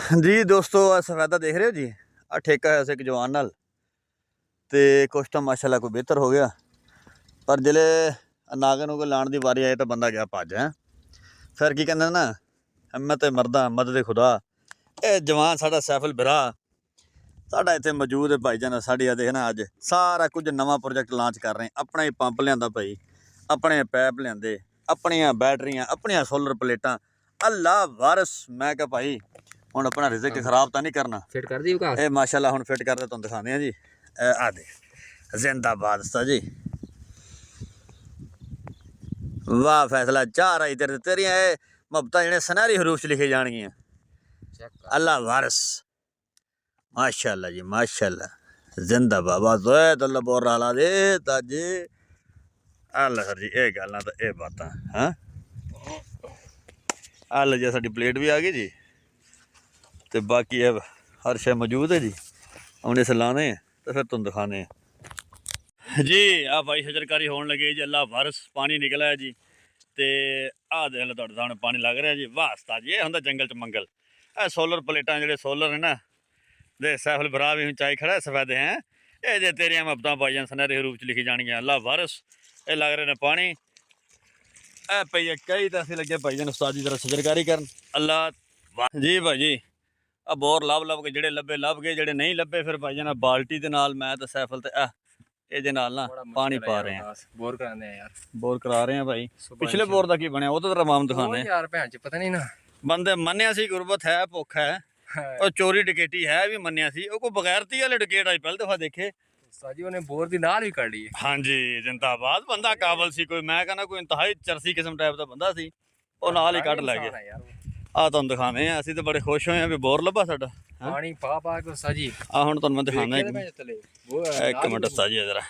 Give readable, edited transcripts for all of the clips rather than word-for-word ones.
जी दोस्तों सफेदा देख रहे हो जी। आ ठेका है एक जवान नाल ते कुछ तो माशाल्लाह कोई बेहतर हो गया, पर जिले नागे नूगे लाने की वारी आए तो बंदा गया भज है। फिर की कहते ना, हिम्मत मरदा मदद खुदा। ये जवान साडा सैफुल बिरा साडा इत्थे मौजूद है भाईजान। साड़ी देखना अज सारा कुछ नवा प्रोजेक्ट लॉन्च कर रहे हैं। अपना ही पंप लिया भाई, अपने पैप लिया, अपनिया बैटरियां, अपनिया सोलर प्लेटा। अल्लाह वारस मैं क्या भाई हुण अपना रिज़्क खराब तो नहीं करना। फिट कर दी विकास ये माशाल्लाह हुण फिट करते तुहानूं दिखाने हैं जी। आ देख जिंदाबाद उस्ताद जी, वाह फैसला चार आई तेरे तेरियां ये मुहब्बतां जिहड़े सुनहरी हरूफ च लिखी जाणगियां। अल्लाह वारस माशाल्लाह जी माशाल्लाह जिंदाबाद। वाह ज़ोए तो बोर रहा दे ताजे। अल्लाह सर जी ये गल्लां तो ये बातां हाँ। अल्लाह जी साडी प्लेट भी आ गई जी, तो बाकी है हर शे मौजूद है जी। हम इस लाने तो फिर तुम दिखाने जी। आ भाई शजरकारी होने लगे जी। अल्लाह वारस पानी निकला है जी। तो आ देख लो तुहाडे सामने पानी लग रहा जी। वास्ता जी ये हुंदा जंगल च मंगल। ए सोलर प्लेटां जिहड़े सोलर है ना, दे सैफुल भरा भी चाई खड़ा है सफेदे हैं। ये जे तेरियां मुहब्बतां भाईजान सुनहरे रूप च लिखी जानियां। अल्लाह वारस ये लग रहे ने पानी। ए पई है कई तो असीं लगे भाईजान उस्ताद जी तरह शजरकारी करन। अल्लाह जी भाई जी। आ बोर लभ के जेडे लभे लभ गए, जेडे नहीं लभे फिर भाई जान बाल्टी दे नाल मैं ते सैफल ते ये नाल ना पानी पा रहे हैं। बोर कराने हैं यार, बोर करा रहे हैं भाई। पिछले बोर का की बनया वो तो तमाम दिखाने यार भैन च पता नहीं ना। बंदे मन्निया सी गुरबत है भुख है और चोरी डकैती है भी मन्निया सी। वो कोई बगैरती वाले डकैत अज पहली दफा देखे। साजी ने बोर दी नाल भी कर ली। हाँ जी जिंदाबाद। बंदा काबल सी कोई, मैं कहना कोई इंतहाई चरसी किस्म टाइप का बंदा सी। वो नाल ही कट लै गया। आ तुहानूं दिखाने हैं, असीं तो बड़े खुश होए भी बोर लब्भा साडा पानी पा पा के साजी। आ हुण तुहानूं मैं दिखाना एक मिनट साजी जरा।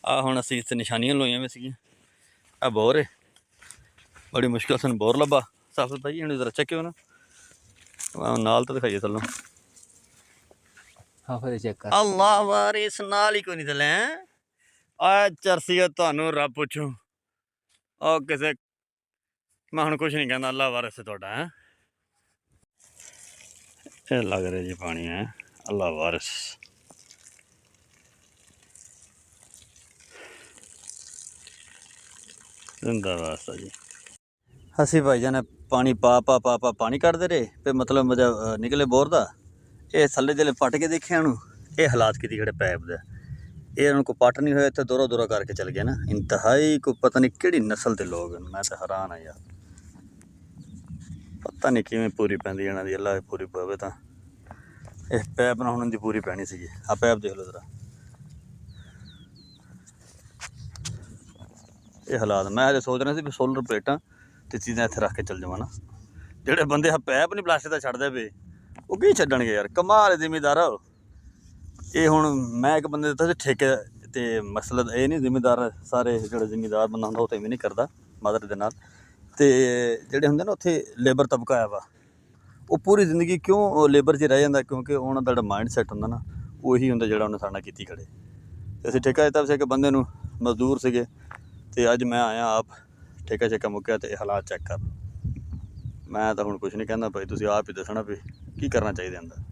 आ हुण असीं इत्थे निशानियां लोइयां वी सीगियां। आ बोर है, बड़ी मुश्किल से बोर लब्भा। साफल भाई इन्हें जरा चेक्यो ना, नाल तो दिखाइए थल्लों। हाँ फिर चेक कर। अल्लाह वारिस नाल ही कोई नहीं थल्ले हैं। आ चरसी तुहानूं रब पुछूं ओ किसे मैं हुण कुछ नहीं कहना। अल्लाह वारिस है तुहाडा है। ये लग रहा जी पानी है। अल्लाह वारिस जिंदाबाद जी। असी भाई जान पानी पा पा पा पा पानी कटते रहे फिर मतलब मजा निकले बोर का। ये थले जिले पट के देखे उन्होंने ये हालात की खड़े पैप दे। ये उनको पट नहीं होया तो दूरों दूरों करके चल गए ना। इंतहाई को पता नहीं किहड़ी नस्ल के लोग हैं। मैं तो हैरान हाँ यार, पता नहीं किवें पूरी पैंदी इन्हां दी। अल्लाह पूरी पवे तो इस पैप ना उन्होंने पूरी पैनी सी। आ पैप देख लो जरा, ये हालात। मैं अजे सोच रहा भी सोलर प्लेटा तो चीज़ां इत्थे रख के चल जावां ना। जेडे बंदे पैप नहीं प्लास्टिक का छड्डदे पे वो की छड्डणगे यार। कमाल जिमीदार ये हुण मैं एक बंदे दित्ता सी ठेके ते मसला ये नहीं जिमीदार सारे जेह्ड़े जिमीदार बंदा होंदा ओह् ते इवें नहीं करदा मदद दे नाल। ते जेह्ड़े हुंदे ना उत्थे लेबर तबका आया वा वो पूरी जिंदगी क्यों लेबर च रह जांदा, क्योंकि उन्हां दा जेह्ड़ा माइंड सैट हुंदा ना उही हुंदा जेह्ड़ा उन्हें साढ़े नाल कीती खड़े। ते असीं ठेका दित्ता सी एक बंदे नूं, मजदूर सीगे। ते अज मैं आया आप ठेका शेका मुक्या ते हालात चैक कर। मैं तो हुण कुछ नहीं कहना भाई, तुसीं आप ही दस्सना भी की करना चाहिए अंदर।